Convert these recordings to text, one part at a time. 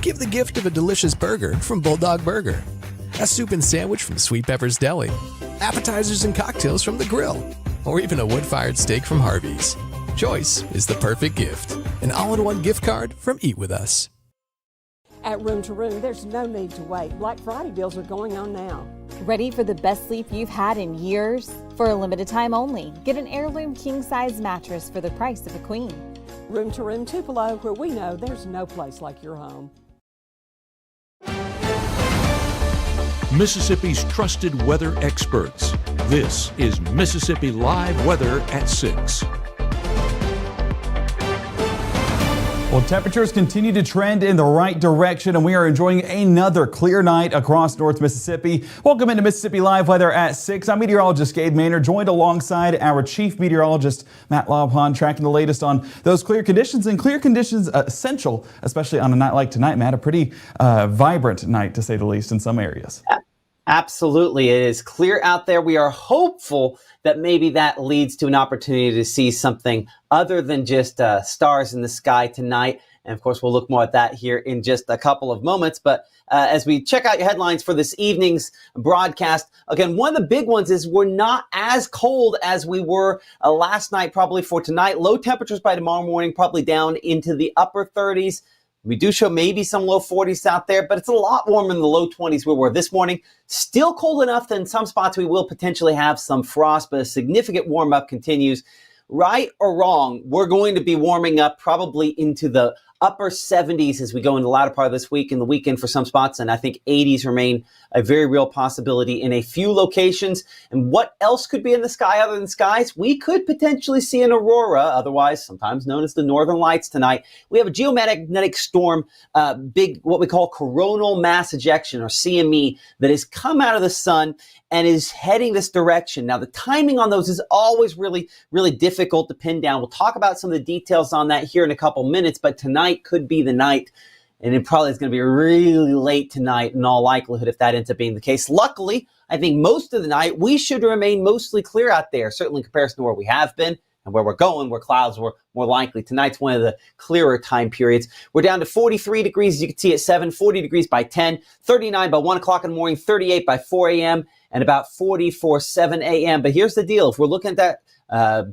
Give the gift of a delicious burger from Bulldog Burger, a soup and sandwich from Sweet Pepper's Deli, appetizers and cocktails from The Grill, or even a wood-fired steak from Harvey's. Choice is the perfect gift. An all-in-one gift card from Eat With Us. At Room to Room, there's no need to wait. Black Friday deals are going on now. Ready for the best sleep you've had in years? For a limited time only, get an heirloom king-size mattress for the price of a queen. Room to Room Tupelo, where we know there's no place like your home. Mississippi's trusted weather experts. This is Mississippi Live Weather at 6. Well, temperatures continue to trend in the right direction, and we are enjoying another clear night across North Mississippi. Welcome into Mississippi Live Weather at 6. I'm meteorologist Gabe Maynard, joined alongside our chief meteorologist Matt Laupon, tracking the latest on those clear conditions, and clear conditions essential, especially on a night like tonight, Matt. A pretty vibrant night, to say the least, in some areas. Absolutely. It is clear out there. We are hopeful that maybe that leads to an opportunity to see something other than just stars in the sky tonight. And of course, we'll look more at that here in just a couple of moments. But as we check out your headlines for this evening's broadcast, again, one of the big ones is we're not as cold as we were last night, probably for tonight. Low temperatures by tomorrow morning, probably down into the upper 30s. We do show maybe some low 40s out there, but it's a lot warmer in the low 20s we were this morning. Still cold enough that in some spots we will potentially have some frost, but a significant warm up continues. Right or wrong, we're going to be warming up probably into the upper 70s as we go in the latter part of this week and the weekend for some spots. And I think 80s remain a very real possibility in a few locations. And what else could be in the sky other than skies? We could potentially see an aurora, otherwise sometimes known as the northern lights tonight. We have a geomagnetic storm, big, what we call coronal mass ejection, or CME, that has come out of the sun and is heading this direction. Now, the timing on those is always really, really difficult to pin down. We'll talk about some of the details on that here in a couple minutes, but tonight could be the night, and it probably is going to be really late tonight in all likelihood if that ends up being the case. Luckily, I think most of the night we should remain mostly clear out there, certainly in comparison to where we have been and where we're going, where clouds were more likely. Tonight's one of the clearer time periods. We're down to 43 degrees, as you can see at 7, 40 degrees by 10, 39 by 1 o'clock in the morning, 38 by 4 a.m., and about 40 for 7 a.m. But here's the deal. If we're looking at that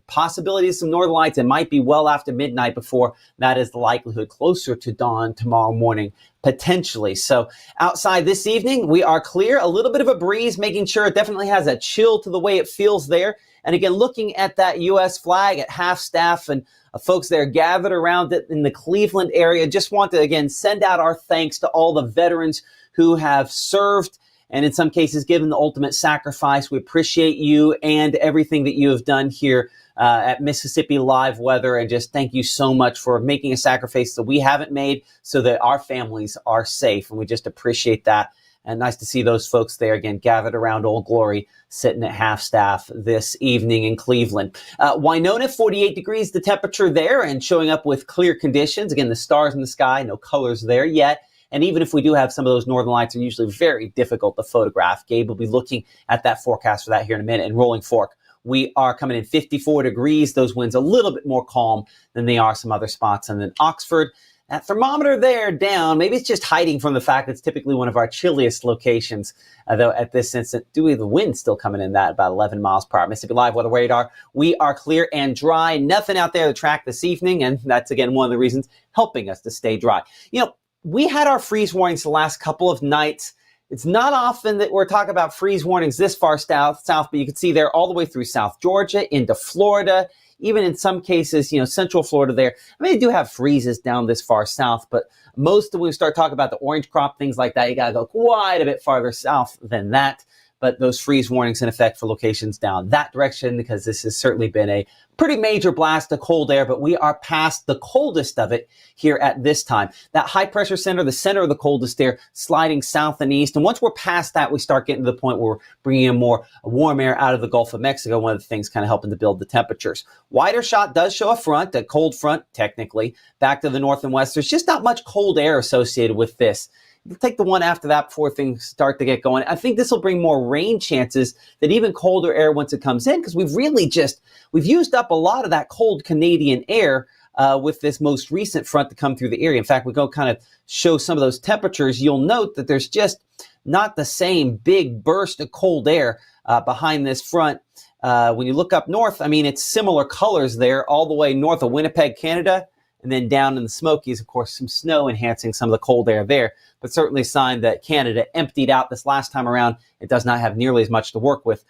possibility of some northern lights, it might be well after midnight before that is the likelihood, closer to dawn tomorrow morning, potentially. So outside this evening, we are clear. A little bit of a breeze, making sure it definitely has a chill to the way it feels there. And again, looking at that U.S. flag at half staff and folks that are gathered around it in the Cleveland area, just want to, again, send out our thanks to all the veterans who have served and in some cases given the ultimate sacrifice. We appreciate you and everything that you have done here at Mississippi Live Weather, and just thank you so much for making a sacrifice that we haven't made so that our families are safe, and we just appreciate that. And nice to see those folks there again gathered around Old Glory, sitting at half staff this evening in Cleveland. Winona, 48 degrees, the temperature there, and showing up with clear conditions. Again, the stars in the sky, no colors there yet. And even if we do have some of those northern lights, are usually very difficult to photograph. Gabe will be looking at that forecast for that here in a minute. In Rolling Fork, we are coming in 54 degrees. Those winds a little bit more calm than they are some other spots. And then Oxford, that thermometer there down. Maybe it's just hiding from the fact that it's typically one of our chilliest locations, though at this instant, the wind still coming in that about 11 miles per hour. Mississippi Live Weather Radar, we are clear and dry. Nothing out there to track this evening, and that's, again, one of the reasons helping us to stay dry. You know, we had our freeze warnings the last couple of nights. It's not often that we're talking about freeze warnings this far south, but you can see there all the way through South Georgia into Florida, even in some cases, central Florida there. I mean, they do have freezes down this far south, but most of when we start talking about the orange crop, things like that, you got to go quite a bit farther south than that. But those freeze warnings in effect for locations down that direction, because this has certainly been a pretty major blast of cold air, but we are past the coldest of it here at this time. That high pressure center, the center of the coldest there, sliding south and east. And once we're past that, we start getting to the point where we're bringing in more warm air out of the Gulf of Mexico, one of the things kind of helping to build the temperatures. Wider shot does show a front, a cold front, technically, back to the north and west. There's just not much cold air associated with this. We'll take the one after that before things start to get going. I think this will bring more rain chances than even colder air once it comes in, because we've used up a lot of that cold Canadian air with this most recent front to come through the area. In fact, we go kind of show some of those temperatures. You'll note that there's just not the same big burst of cold air behind this front. When you look up north, I mean, it's similar colors there all the way north of Winnipeg, Canada, and then down in the Smokies, of course, some snow enhancing some of the cold air there, but certainly a sign that Canada emptied out this last time around. It does not have nearly as much to work with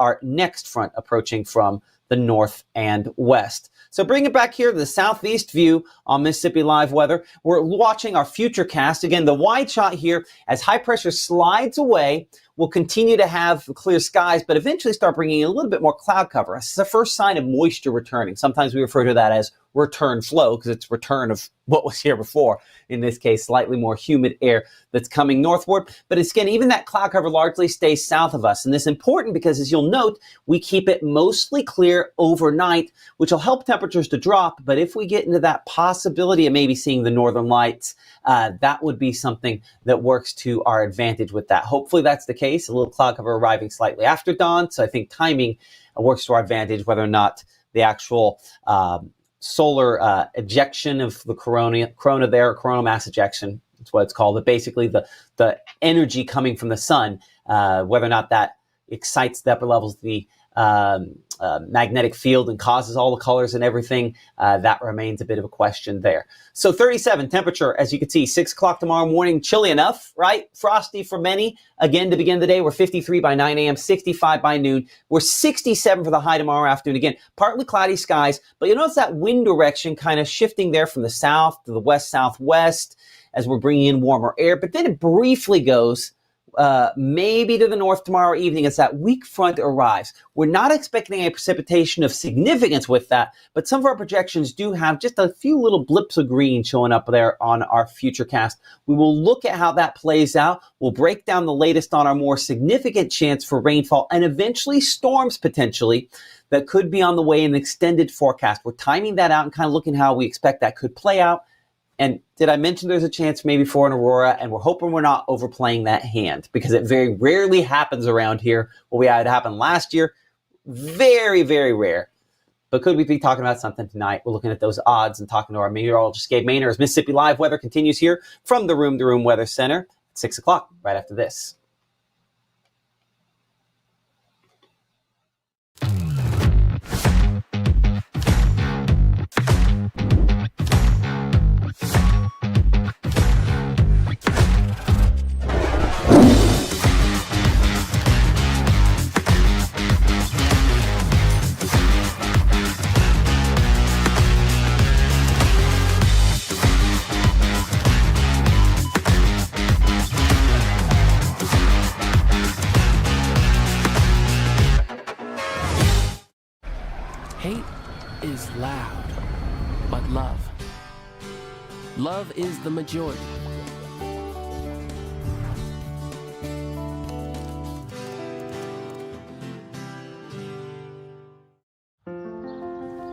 our next front approaching from the north and west. So bring it back here to the southeast view on Mississippi Live Weather. We're watching our future cast. Again, the wide shot here as high pressure slides away. We'll continue to have clear skies, but eventually start bringing a little bit more cloud cover. This is the first sign of moisture returning. Sometimes we refer to that as return flow because it's return of what was here before. In this case, slightly more humid air that's coming northward. But again, even that cloud cover largely stays south of us. And this is important because, as you'll note, we keep it mostly clear overnight, which will help temperatures to drop. But if we get into that possibility of maybe seeing the northern lights, that would be something that works to our advantage with that. Hopefully that's the case. A little cloud cover arriving slightly after dawn. So I think timing works to our advantage, whether or not the actual solar ejection of the corona there, coronal mass ejection, that's what it's called, but basically the energy coming from the sun, whether or not that excites the upper levels of the magnetic field and causes all the colors and everything, that remains a bit of a question there. So 37 temperature, as you can see, 6 o'clock tomorrow morning, chilly enough, right? Frosty for many. Again, to begin the day, we're 53 by 9 a.m., 65 by noon. We're 67 for the high tomorrow afternoon. Again, partly cloudy skies, but you'll notice that wind direction kind of shifting there from the south to the west-southwest as we're bringing in warmer air. But then it briefly goes maybe to the north tomorrow evening as that weak front arrives. We're not expecting a precipitation of significance with that, but some of our projections do have just a few little blips of green showing up there on our future cast. We will look at how that plays out. We'll break down the latest on our more significant chance for rainfall and eventually storms potentially that could be on the way in the extended forecast. We're timing that out and kind of looking how we expect that could play out. And did I mention there's a chance maybe for an Aurora? And we're hoping we're not overplaying that hand because it very rarely happens around here. Well, we had it happen last year. Very, very rare. But could we be talking about something tonight? We're looking at those odds and talking to our meteorologist, Gabe Maynard, as Mississippi Live Weather continues here from the Room to Room Weather Center at 6 o'clock right after this. Hate is loud, but love is the majority.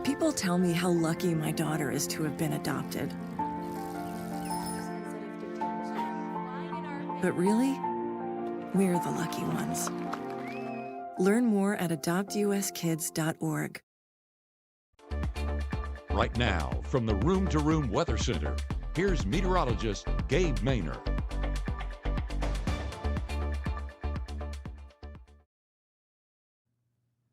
People tell me how lucky my daughter is to have been adopted. But really, we're the lucky ones. Learn more at adoptuskids.org. Right now, from the Room to Room Weather Center, here's meteorologist Gabe Maynard.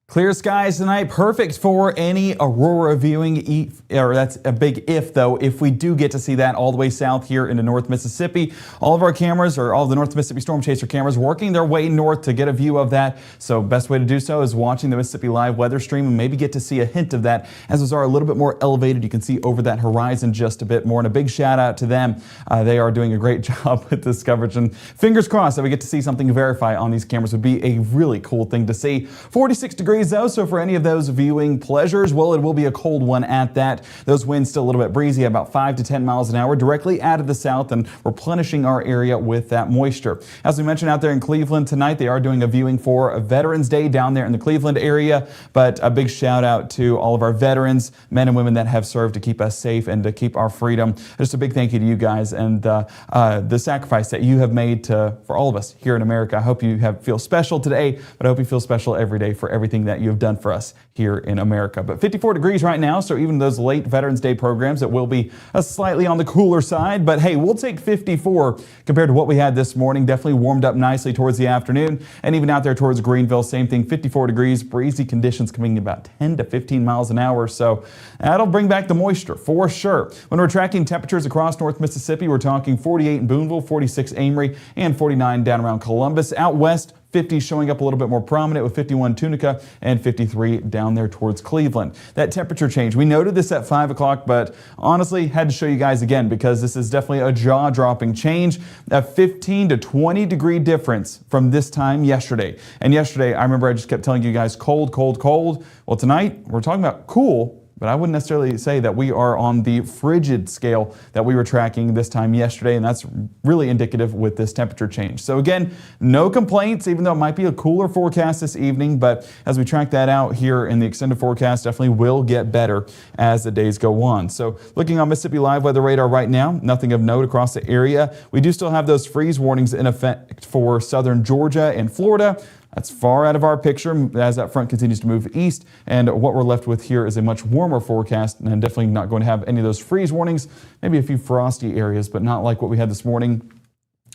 Clear skies tonight, perfect for any Aurora viewing, or that's a big if though, if we do get to see that all the way south here into North Mississippi. All of our cameras, or all of the North Mississippi Storm Chaser cameras, working their way north to get a view of that. So best way to do so is watching the Mississippi Live weather stream and maybe get to see a hint of that. As those are a little bit more elevated, you can see over that horizon just a bit more. And a big shout out to them. They are doing a great job with this coverage, and fingers crossed that we get to see something to verify on these cameras. Would be a really cool thing to see. 46 degrees though, so for any of those viewing pleasures, well, it will be a cold one at that. Those winds still a little bit breezy, about 5 to 10 miles an hour, directly out of the south and replenishing our area with that moisture. As we mentioned out there in Cleveland tonight, they are doing a viewing for Veterans Day down there in the Cleveland area, but a big shout out to all of our veterans, men and women that have served to keep us safe and to keep our freedom. Just a big thank you to you guys and the sacrifice that you have made for all of us here in America. I hope you feel special today, but I hope you feel special every day for everything that you have done for us here in America. But 54 degrees right now, so even those late Veterans Day programs, it will be slightly on the cooler side. But hey, we'll take 54 compared to what we had this morning. Definitely warmed up nicely towards the afternoon. And even out there towards Greenville, same thing, 54 degrees, breezy conditions coming about 10 to 15 miles an hour. So that'll bring back the moisture for sure. When we're tracking temperatures across North Mississippi, we're talking 48 in Boonville, 46 Amory, and 49 down around Columbus. Out west, 50 showing up a little bit more prominent with 51 Tunica and 53 down there towards Cleveland. That temperature change, we noted this at 5 o'clock, but honestly had to show you guys again because this is definitely a jaw-dropping change. A 15 to 20 degree difference from this time yesterday. And yesterday, I remember I just kept telling you guys cold, cold, cold. Well, tonight we're talking about cool. But I wouldn't necessarily say that we are on the frigid scale that we were tracking this time yesterday, and that's really indicative with this temperature change. So again, no complaints, even though it might be a cooler forecast this evening, but as we track that out here in the extended forecast, definitely will get better as the days go on. So looking on Mississippi Live Weather Radar right now, nothing of note across the area. We do still have those freeze warnings in effect for southern Georgia and Florida. That's far out of our picture as that front continues to move east, and what we're left with here is a much warmer forecast, and definitely not going to have any of those freeze warnings, maybe a few frosty areas, but not like what we had this morning.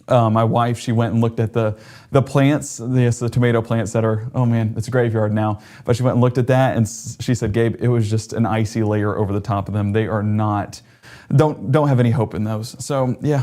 My wife, she went and looked at the plants, the tomato plants that are, oh man, it's a graveyard now, but she went and looked at that, and she said, Gabe, it was just an icy layer over the top of them. They are not... Don't have any hope in those. So yeah,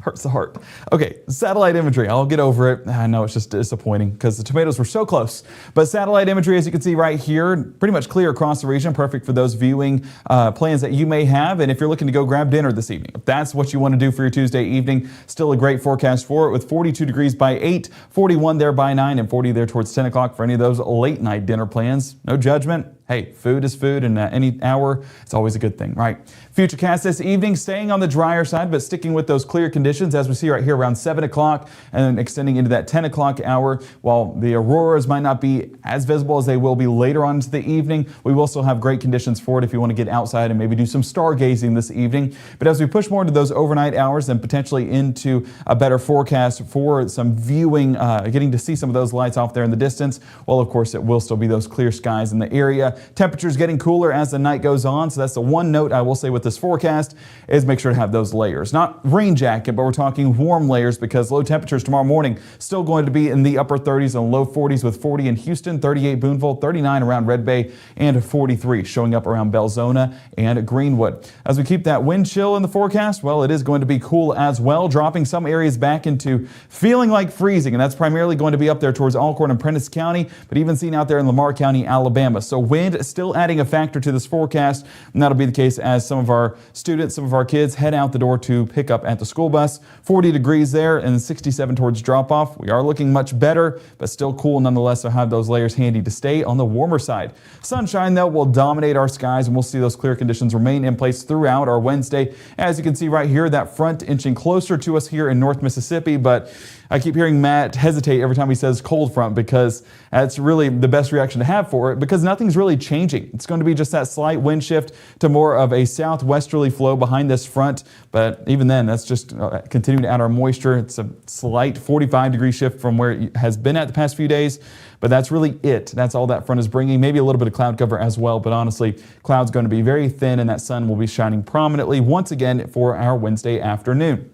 hurts the heart. Okay, satellite imagery. I'll get over it. I know it's just disappointing because the tomatoes were so close. But satellite imagery, as you can see right here, pretty much clear across the region. Perfect for those viewing plans that you may have. And if you're looking to go grab dinner this evening, if that's what you want to do for your Tuesday evening, still a great forecast for it with 42 degrees by 8, 41 there by 9, and 40 there towards 10 o'clock for any of those late night dinner plans. No judgment. Hey, food is food, and any hour, it's always a good thing, right? Futurecast this evening, staying on the drier side, but sticking with those clear conditions as we see right here around 7 o'clock and then extending into that 10 o'clock hour. While the auroras might not be as visible as they will be later on into the evening, we will still have great conditions for it if you want to get outside and maybe do some stargazing this evening. But as we push more into those overnight hours and potentially into a better forecast for some viewing, getting to see some of those lights off there in the distance, well, of course, it will still be those clear skies in the area. Temperatures getting cooler as the night goes on, so that's the one note I will say with this forecast is make sure to have those layers. Not rain jacket, but we're talking warm layers because low temperatures tomorrow morning still going to be in the upper 30s and low 40s with 40 in Houston, 38 Boonville, 39 around Red Bay, and 43 showing up around Belzona and Greenwood. As we keep that wind chill in the forecast, well, it is going to be cool as well, dropping some areas back into feeling like freezing, and that's primarily going to be up there towards Alcorn and Prentice County, but even seen out there in Lamar County, Alabama. So wind still adding a factor to this forecast, and that'll be the case as some of our students, some of our kids head out the door to pick up at the school bus. 40 degrees there and 67 towards drop-off. We are looking much better, but still cool nonetheless, so have those layers handy to stay on the warmer side. Sunshine, though, will dominate our skies, and we'll see those clear conditions remain in place throughout our Wednesday. As you can see right here, that front inching closer to us here in North Mississippi, but I keep hearing Matt hesitate every time he says cold front because that's really the best reaction to have for it because nothing's really changing. It's going to be just that slight wind shift to more of a southwesterly flow behind this front, but even then, that's just continuing to add our moisture. It's a slight 45-degree shift from where it has been at the past few days, but that's really it. That's all that front is bringing. Maybe a little bit of cloud cover as well, but honestly, cloud's going to be very thin and that sun will be shining prominently once again for our Wednesday afternoon.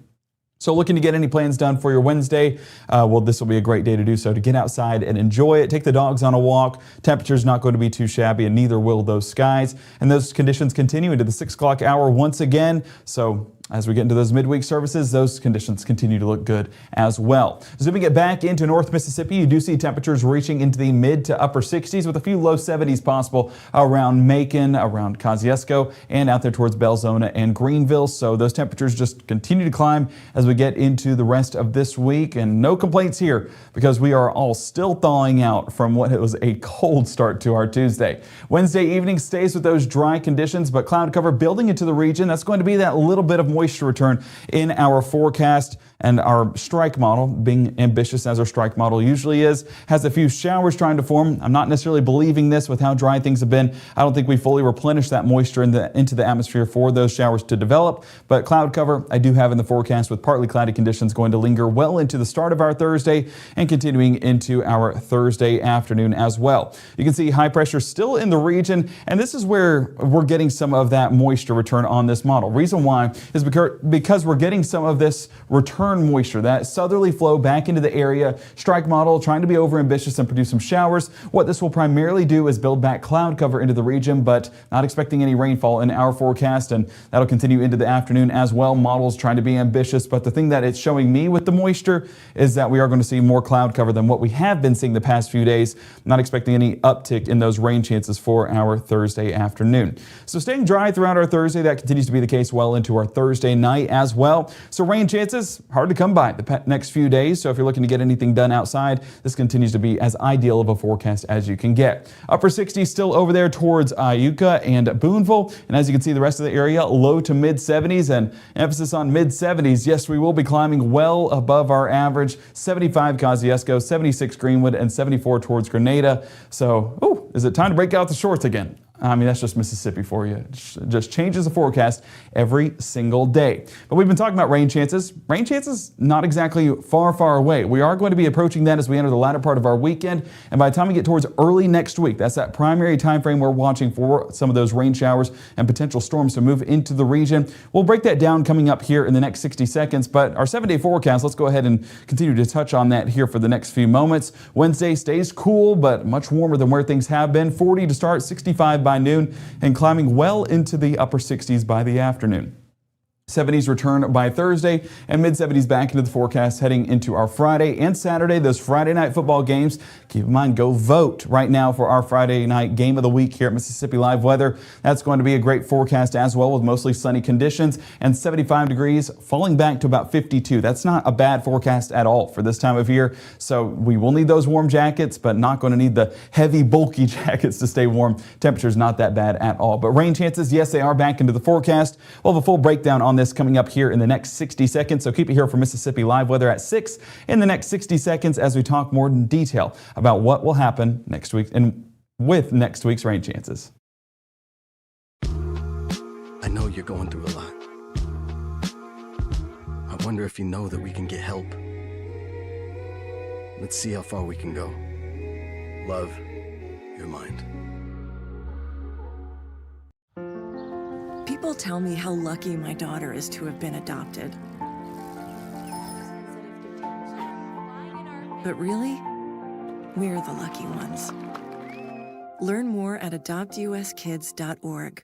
So looking to get any plans done for your Wednesday, well, this will be a great day to do so, to get outside and enjoy it. Take the dogs on a walk. Temperature's not going to be too shabby, and neither will those skies. And those conditions continue into the 6 o'clock hour once again. So as we get into those midweek services, those conditions continue to look good as well. Zooming it back into North Mississippi, you do see temperatures reaching into the mid to upper 60s with a few low 70s possible around Macon, around Kosciuszko, and out there towards Belzona and Greenville. So those temperatures just continue to climb as we get into the rest of this week. And no complaints here because we are all still thawing out from what was a cold start to our Tuesday. Wednesday evening stays with those dry conditions, but cloud cover building into the region. That's going to be that little bit of moisture moisture return in our forecast. And our strike model, being ambitious as our strike model usually is, has a few showers trying to form. I'm not necessarily believing this with how dry things have been. I don't think we fully replenished that moisture into the atmosphere for those showers to develop. But cloud cover I do have in the forecast with partly cloudy conditions going to linger well into the start of our Thursday and continuing into our Thursday afternoon as well. You can see high pressure still in the region, and this is where we're getting some of that moisture return on this model. Reason why is because we're getting some of this return moisture, that southerly flow back into the area. Strike model trying to be over ambitious and produce some showers. What this will primarily do is build back cloud cover into the region, but not expecting any rainfall in our forecast, and that'll continue into the afternoon as well. Models trying to be ambitious, but the thing that it's showing me with the moisture is that we are going to see more cloud cover than what we have been seeing the past few days. Not expecting any uptick in those rain chances for our Thursday afternoon. So staying dry throughout our Thursday, that continues to be the case well into our Thursday night as well. So rain chances hard to come by the next few days. So if you're looking to get anything done outside, this continues to be as ideal of a forecast as you can get. Upper 60s still over there towards Iuka and Boonville. And as you can see, the rest of the area low to mid 70s, and emphasis on mid 70s. Yes, we will be climbing well above our average. 75 Kosciuszko, 76 Greenwood, and 74 towards Grenada. So, is it time to break out the shorts again? I mean, that's just Mississippi for you. It just changes the forecast every single day. But we've been talking about rain chances. Rain chances not exactly far, far away. We are going to be approaching that as we enter the latter part of our weekend. And by the time we get towards early next week, that's that primary time frame we're watching for some of those rain showers and potential storms to move into the region. We'll break that down coming up here in the next 60 seconds. But our 7-day forecast, let's go ahead and continue to touch on that here for the next few moments. Wednesday stays cool, but much warmer than where things have been. 40 to start, 65 by noon, and climbing well into the upper 60s by the afternoon. 70s return by Thursday, and mid-70s back into the forecast heading into our Friday and Saturday. Those Friday night football games, keep in mind, go vote right now for our Friday night game of the week here at Mississippi Live Weather. That's going to be a great forecast as well, with mostly sunny conditions and 75 degrees, falling back to about 52. That's not a bad forecast at all for this time of year. So we will need those warm jackets, but not going to need the heavy, bulky jackets to stay warm. Temperature's not that bad at all. But rain chances, yes, they are back into the forecast. We'll have a full breakdown on this coming up here in the next 60 seconds. So keep it here for Mississippi Live Weather at 6 in the next 60 seconds as we talk more in detail about what will happen next week and with next week's rain chances. I know you're going through a lot. I wonder if you know that we can get help. Let's see how far we can go. Love, your mind. People tell me how lucky my daughter is to have been adopted. But really, we're the lucky ones. Learn more at adoptuskids.org.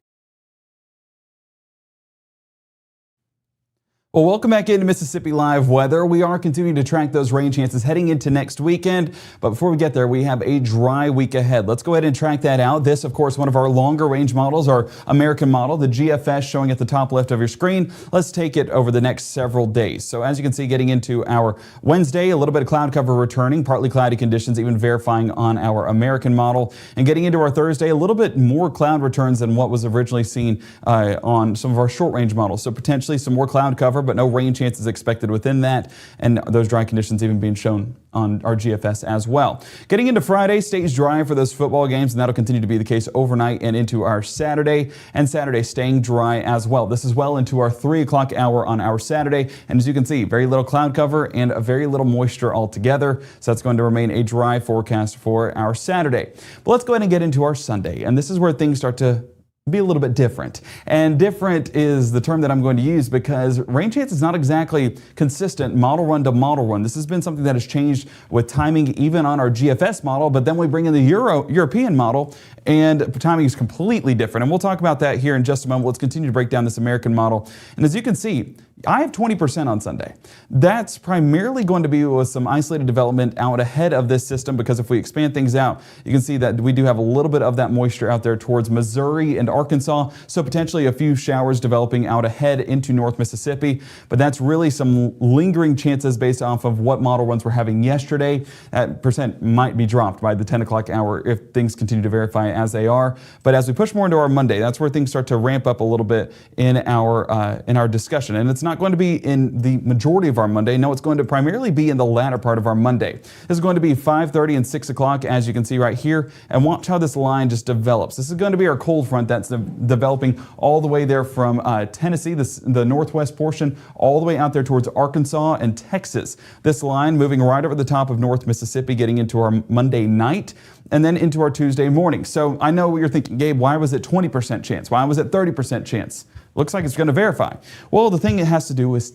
Well, welcome back into Mississippi Live Weather. We are continuing to track those rain chances heading into next weekend. But before we get there, we have a dry week ahead. Let's go ahead and track that out. This, of course, one of our longer range models, our American model, the GFS showing at the top left of your screen. Let's take it over the next several days. So as you can see, getting into our Wednesday, a little bit of cloud cover returning, partly cloudy conditions, even verifying on our American model. And getting into our Thursday, a little bit more cloud returns than what was originally seen on some of our short range models. So potentially some more cloud cover, but no rain chances expected within that, and those dry conditions even being shown on our GFS as well. Getting into Friday, stays dry for those football games, and that'll continue to be the case overnight and into our Saturday, and Saturday staying dry as well. This is well into our 3 o'clock hour on our Saturday, and as you can see, very little cloud cover and a very little moisture altogether, so that's going to remain a dry forecast for our Saturday. But let's go ahead and get into our Sunday, and this is where things start to be a little bit different. And different is the term that I'm going to use because rain chance is not exactly consistent model run to model run. This has been something that has changed with timing even on our GFS model, but then we bring in the European model and timing is completely different. And we'll talk about that here in just a moment. Let's continue to break down this American model. And as you can see, I have 20% on Sunday. That's primarily going to be with some isolated development out ahead of this system, because if we expand things out, you can see that we do have a little bit of that moisture out there towards Missouri and Arkansas, so potentially a few showers developing out ahead into North Mississippi, but that's really some lingering chances based off of what model runs we're having yesterday. That percent might be dropped by the 10 o'clock hour if things continue to verify as they are, but as we push more into our Monday, that's where things start to ramp up a little bit in our discussion, and it's not going to be in the majority of our Monday. No, it's going to primarily be in the latter part of our Monday. This is going to be 5:30 and 6 o'clock, as you can see right here, and watch how this line just develops. This is going to be our cold front that's developing all the way there from Tennessee, the northwest portion, all the way out there towards Arkansas and Texas. This line moving right over the top of North Mississippi, getting into our Monday night, and then into our Tuesday morning. So I know what you're thinking, Gabe, why was it 20% chance? Why was it 30% chance? Looks like it's going to verify. Well, the thing it has to do is,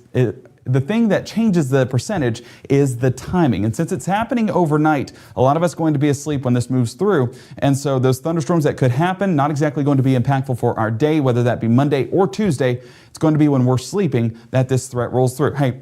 the thing that changes the percentage is the timing. And since it's happening overnight, a lot of us are going to be asleep when this moves through. And so those thunderstorms that could happen, not exactly going to be impactful for our day, whether that be Monday or Tuesday. It's going to be when we're sleeping that this threat rolls through. Hey,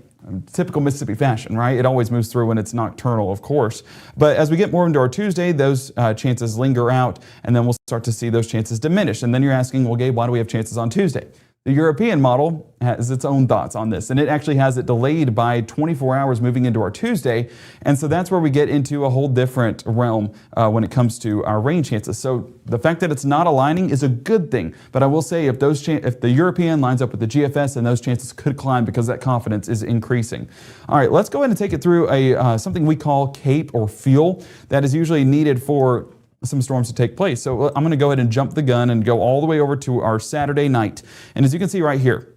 typical Mississippi fashion, right? It always moves through when it's nocturnal, of course. But as we get more into our Tuesday, those chances linger out, and then we'll start to see those chances diminish. And then you're asking, well, Gabe, why do we have chances on Tuesday? The European model has its own thoughts on this, and it actually has it delayed by 24 hours moving into our Tuesday. And so that's where we get into a whole different realm when it comes to our rain chances. So the fact that it's not aligning is a good thing. But I will say, if the European lines up with the GFS, then those chances could climb because that confidence is increasing. All right, let's go ahead and take it through something we call CAPE, or fuel, that is usually needed for some storms to take place. So I'm going to go ahead and jump the gun and go all the way over to our Saturday night. And as you can see right here,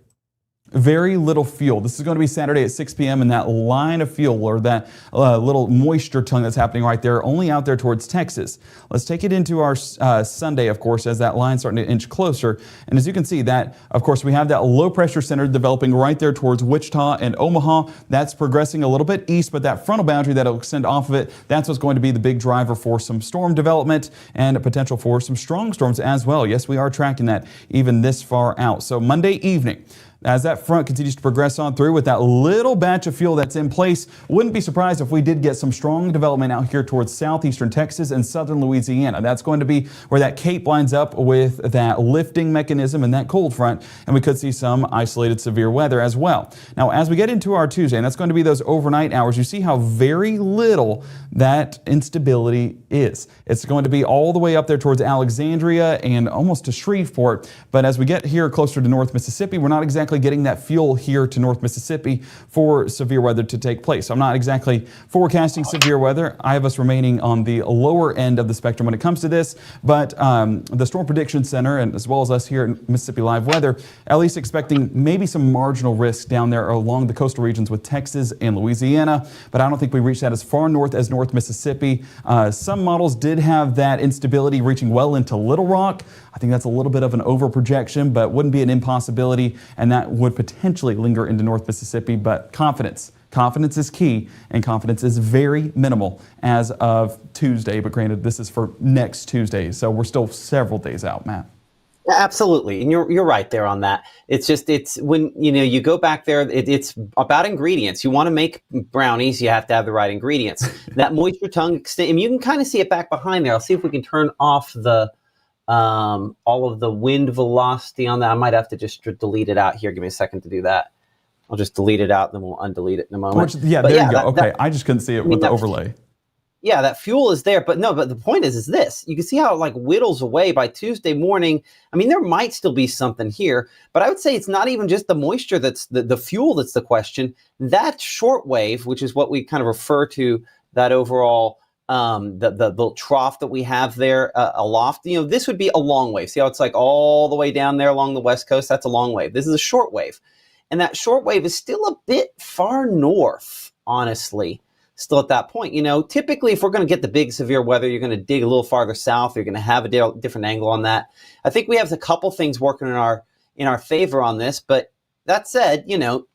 very little fuel. This is going to be Saturday at 6 p.m. and that line of fuel, or that little moisture tongue that's happening right there, only out there towards Texas. Let's take it into our Sunday, of course, as that line's starting to inch closer. And as you can see that, of course, we have that low pressure center developing right there towards Wichita and Omaha. That's progressing a little bit east, but that frontal boundary that'll extend off of it, that's what's going to be the big driver for some storm development and a potential for some strong storms as well. Yes, we are tracking that even this far out. So Monday evening, as that front continues to progress on through with that little batch of fuel that's in place, wouldn't be surprised if we did get some strong development out here towards southeastern Texas and southern Louisiana. That's going to be where that CAPE lines up with that lifting mechanism and that cold front, and we could see some isolated severe weather as well. Now, as we get into our Tuesday, and that's going to be those overnight hours, you see how very little that instability is. It's going to be all the way up there towards Alexandria and almost to Shreveport, but as we get here closer to North Mississippi, we're not exactly getting that fuel here to North Mississippi for severe weather to take place. I'm not exactly forecasting severe weather. I have us remaining on the lower end of the spectrum when it comes to this, but the Storm Prediction Center, and as well as us here at Mississippi Live Weather, at least expecting maybe some marginal risk down there along the coastal regions with Texas and Louisiana, but I don't think we reached that as far north as North Mississippi. Some models did have that instability reaching well into Little Rock. I think that's a little bit of an overprojection, but wouldn't be an impossibility, and that would potentially linger into North Mississippi. But confidence is key, and confidence is very minimal as of Tuesday. But granted, this is for next Tuesday, so we're still several days out, Matt. Absolutely, and you're right there on that. It's when you go back there, it's about ingredients. You want to make brownies, you have to have the right ingredients. That moisture tongue extent, and you can kind of see it back behind there. I'll see if we can turn off the all of the wind velocity on that. I might have to just delete it out here. Give me a second to do that. I'll just delete it out, and then we'll undelete it in a moment. There you go. Okay, I just couldn't see it with the overlay. Yeah, that fuel is there, but the point is this. You can see how it like whittles away by Tuesday morning. I mean, there might still be something here, but I would say it's not even just the moisture that's the fuel that's the question. That short wave, which is what we kind of refer to, that overall the trough that we have there aloft, this would be a long wave. See how it's like all the way down there along the west coast? That's a long wave. This is a short wave. And that short wave is still a bit far north, honestly, still at that point. Typically, if we're going to get the big severe weather, you're going to dig a little farther south. You're going to have a different angle on that. I think we have a couple things working in our favor on this. But that said,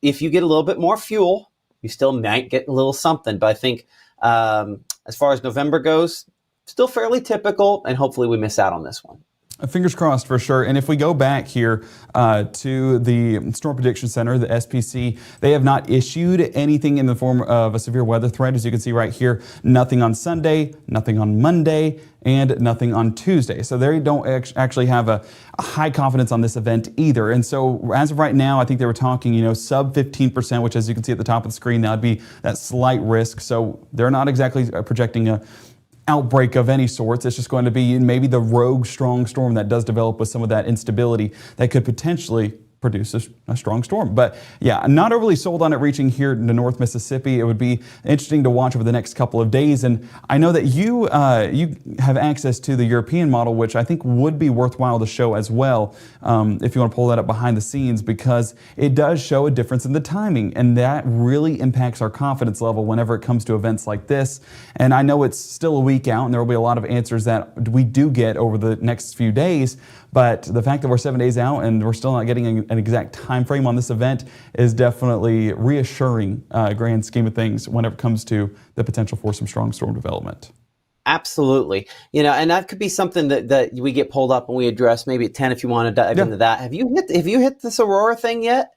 if you get a little bit more fuel, you still might get a little something. But I think as far as November goes, still fairly typical, and hopefully we miss out on this one. Fingers crossed for sure. And if we go back here to the Storm Prediction Center, the SPC, they have not issued anything in the form of a severe weather threat. As you can see right here, nothing on Sunday, nothing on Monday, and nothing on Tuesday. So they don't actually have a high confidence on this event either. And so as of right now, I think they were talking, sub 15%, which as you can see at the top of the screen, that would be that slight risk. So they're not exactly projecting a outbreak of any sorts. It's just going to be maybe the rogue strong storm that does develop with some of that instability that could potentially produce a strong storm. But yeah, I'm not overly sold on it reaching here to North Mississippi. It would be interesting to watch over the next couple of days. And I know that you have access to the European model, which I think would be worthwhile to show as well, if you want to pull that up behind the scenes, because it does show a difference in the timing. And that really impacts our confidence level whenever it comes to events like this. And I know it's still a week out, and there will be a lot of answers that we do get over the next few days. But the fact that we're 7 days out and we're still not getting an exact time frame on this event is definitely reassuring, grand scheme of things, whenever it comes to the potential for some strong storm development. Absolutely. And that could be something that we get pulled up and we address maybe at 10 if you want to dive into that. Have you hit this Aurora thing yet?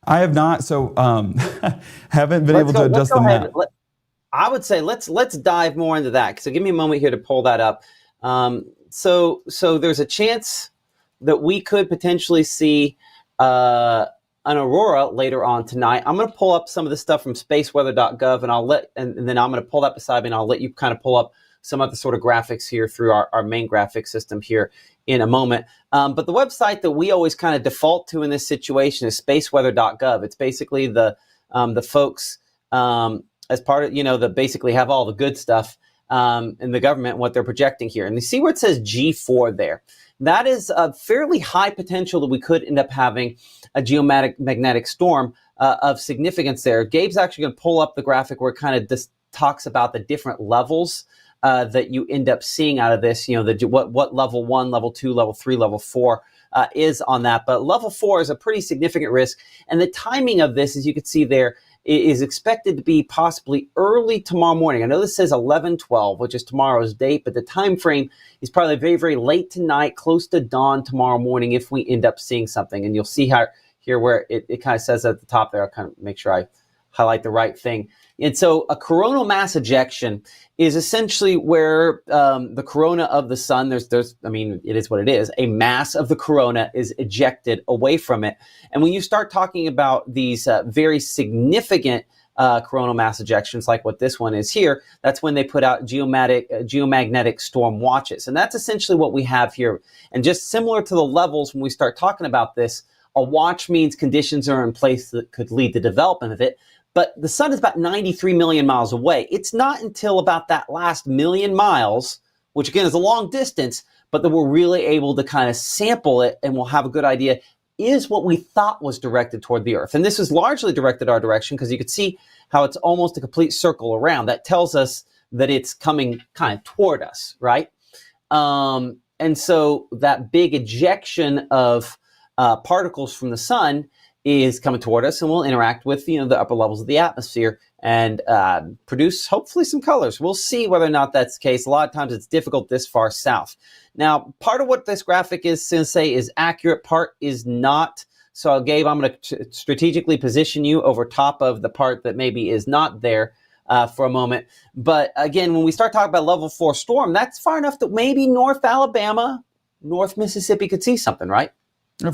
I have not, so haven't been able to adjust the map. I would say let's dive more into that. So give me a moment here to pull that up. So there's a chance that we could potentially see an Aurora later on tonight. I'm going to pull up some of the stuff from spaceweather.gov, and then I'm going to pull that beside me, and I'll let you kind of pull up some other sort of graphics here through our main graphic system here in a moment. But the website that we always kind of default to in this situation is spaceweather.gov. It's basically the folks as part of, that basically have all the good stuff in the government, what they're projecting here. And you see where it says G4 there. That is a fairly high potential that we could end up having a geomagnetic storm of significance there. Gabe's actually going to pull up the graphic where it kind of just talks about the different levels that you end up seeing out of this, what level 1, level 2, level 3, level 4 is on that. But level 4 is a pretty significant risk. And the timing of this, as you can see there, is expected to be possibly early tomorrow morning. I know this says 11/12, which is tomorrow's date, but the time frame is probably very, very late tonight, close to dawn tomorrow morning if we end up seeing something. And you'll see here where it kind of says at the top there. I'll kind of make sure I highlight the right thing. And so a coronal mass ejection is essentially where the corona of the sun, it is what it is. A mass of the corona is ejected away from it. And when you start talking about these very significant coronal mass ejections, like what this one is here, that's when they put out geomagnetic storm watches. And that's essentially what we have here. And just similar to the levels when we start talking about this, a watch means conditions are in place that could lead to development of it. But the sun is about 93 million miles away. It's not until about that last million miles, which again is a long distance, but that we're really able to kind of sample it and we'll have a good idea, is what we thought was directed toward the Earth. And this is largely directed our direction because you can see how it's almost a complete circle around. That tells us that it's coming kind of toward us, right? And so that big ejection of particles from the sun is coming toward us and will interact with the upper levels of the atmosphere and produce hopefully some colors. We'll see whether or not that's the case. A lot of times it's difficult this far south. Now, part of what this graphic is going to say is accurate, part is not. So Gabe, I'm going to strategically position you over top of the part that maybe is not there for a moment. But again, when we start talking about level 4 storm, that's far enough that maybe North Alabama, North Mississippi could see something, right?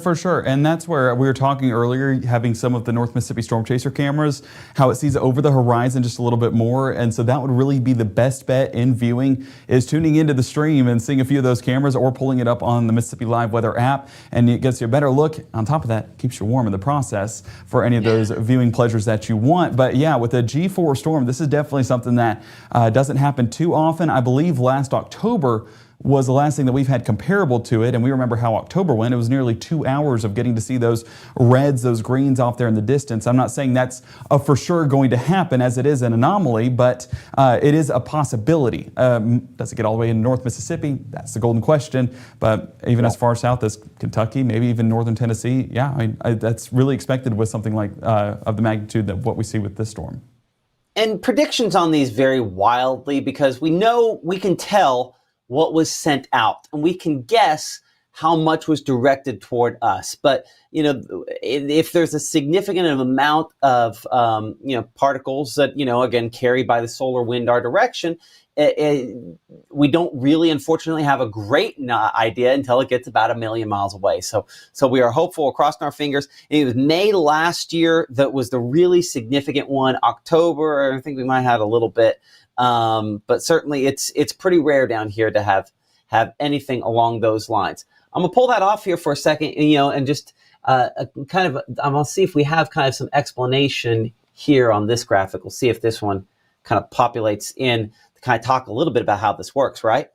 For sure. And that's where we were talking earlier, having some of the North Mississippi Storm Chaser cameras, how it sees over the horizon just a little bit more. And so that would really be the best bet in viewing, is tuning into the stream and seeing a few of those cameras or pulling it up on the Mississippi Live Weather app. And it gets you a better look. On top of that, keeps you warm in the process for any of those viewing pleasures that you want. But yeah, with a G4 storm, this is definitely something that doesn't happen too often. I believe last October was the last thing that we've had comparable to it. And we remember how October went. It was nearly 2 hours of getting to see those reds, those greens off there in the distance. I'm not saying that's for sure going to happen, as it is an anomaly, but it is a possibility. Does it get all the way in North Mississippi? That's the golden question. But even as far south as Kentucky, maybe even northern Tennessee, yeah, that's really expected with something like of the magnitude of what we see with this storm. And predictions on these vary wildly because we can tell what was sent out, and we can guess how much was directed toward us. But, if there's a significant amount of, particles that, again, carried by the solar wind our direction, we don't really, unfortunately, have a great idea until it gets about 1 million miles away. So we are hopeful, we're crossing our fingers. It was May last year that was the really significant one. October, I think we might have had a little bit, but certainly it's pretty rare down here to have anything along those lines. I'm gonna pull that off here for a second, and just I'm gonna see if we have kind of some explanation here on this graphic. We'll see if this one kind of populates in. Kind of talk a little bit about how this works, right?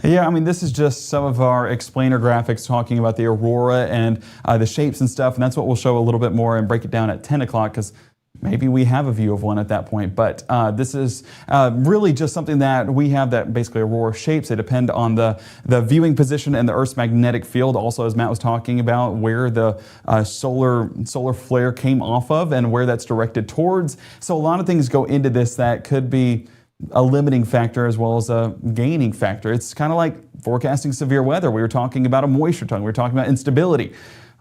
Yeah, I mean, this is just some of our explainer graphics talking about the aurora and the shapes and stuff, and that's what we'll show a little bit more and break it down at 10 o'clock, because maybe we have a view of one at that point. But this is really just something that we have, that basically aurora shapes. They depend on the viewing position and the Earth's magnetic field. Also, as Matt was talking about, where the solar flare came off of and where that's directed towards. So a lot of things go into this that could be a limiting factor as well as a gaining factor. It's kind of like forecasting severe weather. We were talking about a moisture tongue. We were talking about instability.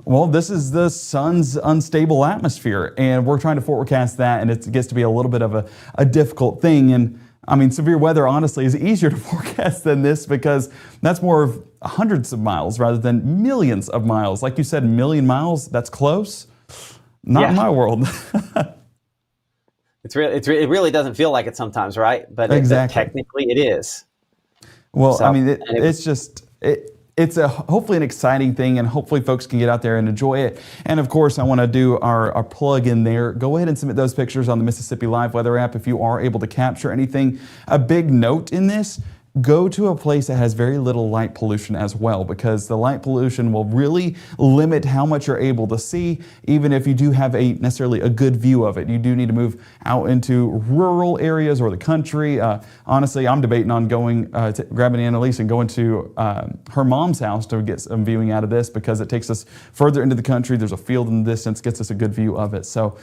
Well, this is the sun's unstable atmosphere, and we're trying to forecast that, and it gets to be a little bit of a difficult thing. And I mean, severe weather, honestly, is easier to forecast than this, because that's more of hundreds of miles rather than millions of miles. Like you said, 1 million miles, that's close. Not in my world. It really doesn't feel like it sometimes, right? But exactly. Technically it is. Well, so, I mean, it's hopefully an exciting thing, and hopefully folks can get out there and enjoy it. And of course, I want to do our plug in there. Go ahead and submit those pictures on the Mississippi Live Weather app if you are able to capture anything. A big note in this: go to a place that has very little light pollution as well, because the light pollution will really limit how much you're able to see, even if you do have necessarily a good view of it. You do need to move out into rural areas or the country. Honestly, I'm debating on grabbing Annalise and going to her mom's house to get some viewing out of this, because it takes us further into the country. There's a field in the distance, gets us a good view of it. So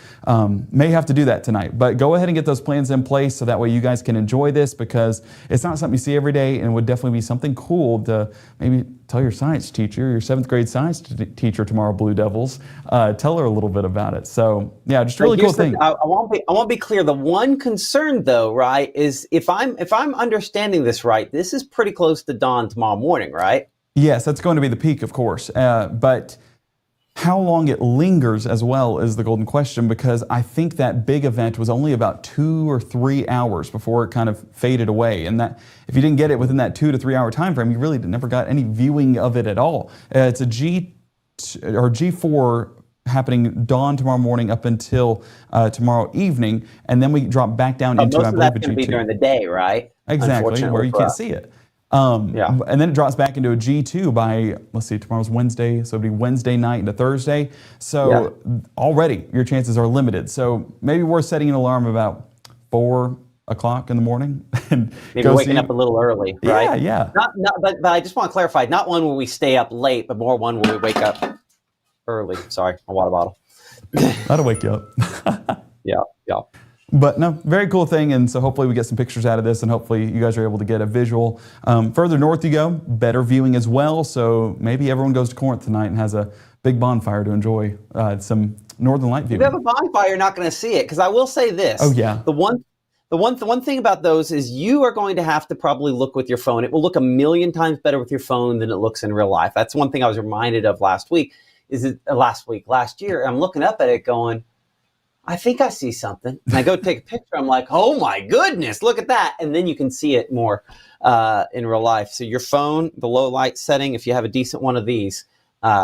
may have to do that tonight, but go ahead and get those plans in place so that way you guys can enjoy this, because it's not something you see every day, and it would definitely be something cool to maybe tell your science teacher, your 7th grade science teacher tomorrow, Blue Devils, tell her a little bit about it. So yeah, just a really cool thing. I want to be clear. The one concern, though, right, is if I'm understanding this right, this is pretty close to dawn tomorrow morning, right? Yes, that's going to be the peak, of course, but how long it lingers as well is the golden question, because I think that big event was only about 2 or 3 hours before it kind of faded away. And that if you didn't get it within that 2 to 3 hour time frame, you really never got any viewing of it at all. It's a G4 happening dawn tomorrow morning up until tomorrow evening, and then we drop back down into, I believe, that's going to be during the day, right? Exactly, where you can't see it. And then it drops back into a G2 by, let's see, tomorrow's Wednesday, so it'll be Wednesday night into Thursday. So already your chances are limited. So maybe we're setting an alarm about 4 o'clock in the morning. And maybe waking up a little early, right? Yeah. But I just want to clarify, not one where we stay up late, but more one where we wake up early. Sorry, a water bottle. That'll wake you up. Yeah. But no, very cool thing, and so hopefully we get some pictures out of this, and hopefully you guys are able to get a visual. Further north you go, better viewing as well, so maybe everyone goes to Corinth tonight and has a big bonfire to enjoy some northern light viewing. If you have a bonfire, you're not going to see it, because I will say this. Oh, yeah. The one thing about those is you are going to have to probably look with your phone. It will look 1 million times better with your phone than it looks in real life. That's one thing I was reminded of last year. I'm looking up at it going, I think I see something. And I go take a picture. I'm like, oh my goodness, look at that. And then you can see it more in real life. So your phone, the low light setting, if you have a decent one of these,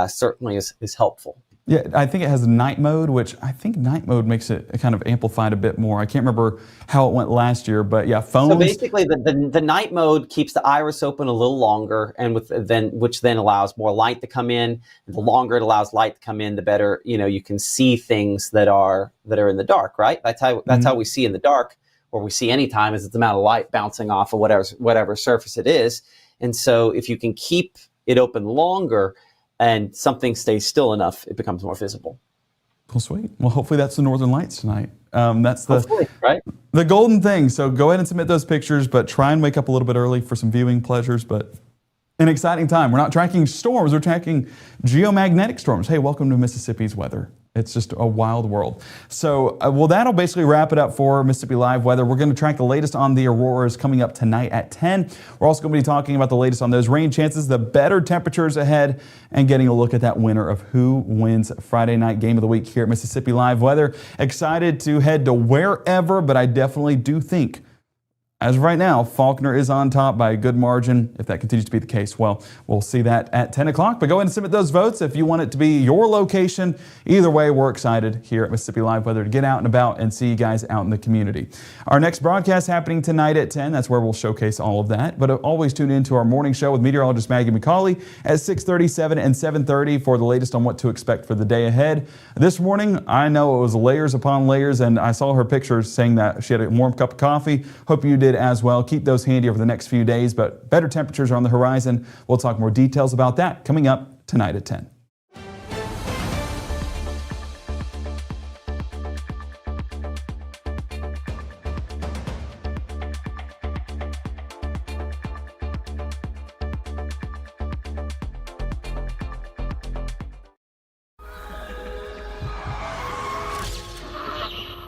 certainly is helpful. Yeah, I think it has night mode, which I think night mode makes it kind of amplified a bit more. I can't remember how it went last year, but yeah, phones. So basically, the night mode keeps the iris open a little longer, and which then allows more light to come in. And the longer it allows light to come in, the better you can see things that are in the dark. Right? That's how we see in the dark, or we see anytime, is the amount of light bouncing off of whatever surface it is. And so, if you can keep it open longer, and something stays still enough, it becomes more visible. Well, sweet. Well, hopefully that's the Northern Lights tonight. That's right? The golden thing. So go ahead and submit those pictures, but try and wake up a little bit early for some viewing pleasures. But an exciting time. We're not tracking storms, we're tracking geomagnetic storms. Hey, welcome to Mississippi's weather. It's just a wild world. So, well, that'll basically wrap it up for Mississippi Live Weather. We're going to track the latest on the auroras coming up tonight at 10. We're also going to be talking about the latest on those rain chances, the better temperatures ahead, and getting a look at that winner of who wins Friday night game of the week here at Mississippi Live Weather. Excited to head to wherever, but I definitely do think, as of right now, Faulkner is on top by a good margin. If that continues to be the case, well, we'll see that at 10 o'clock. But go ahead and submit those votes if you want it to be your location. Either way, we're excited here at Mississippi Live Weather to get out and about and see you guys out in the community. Our next broadcast happening tonight at 10. That's where we'll showcase all of that. But always tune in to our morning show with meteorologist Maggie McCauley at 6:37 and 7:30 for the latest on what to expect for the day ahead. This morning, I know it was layers upon layers, and I saw her pictures saying that she had a warm cup of coffee. Hope you did as well. Keep those handy over the next few days, but better temperatures are on the horizon. We'll talk more details about that coming up tonight at 10.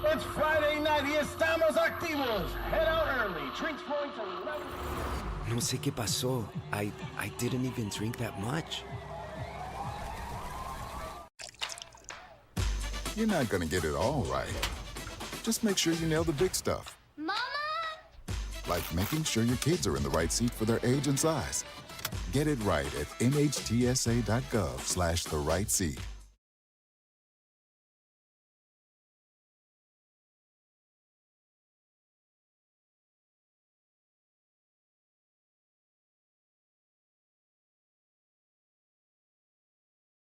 It's Friday night y estamos activos. Head out early. Drinks flowing to 11. No sé qué pasó. I didn't even drink that much. You're not gonna get it all right. Just make sure you nail the big stuff. Mama! Like making sure your kids are in the right seat for their age and size. Get it right at nhtsa.gov/the right seat.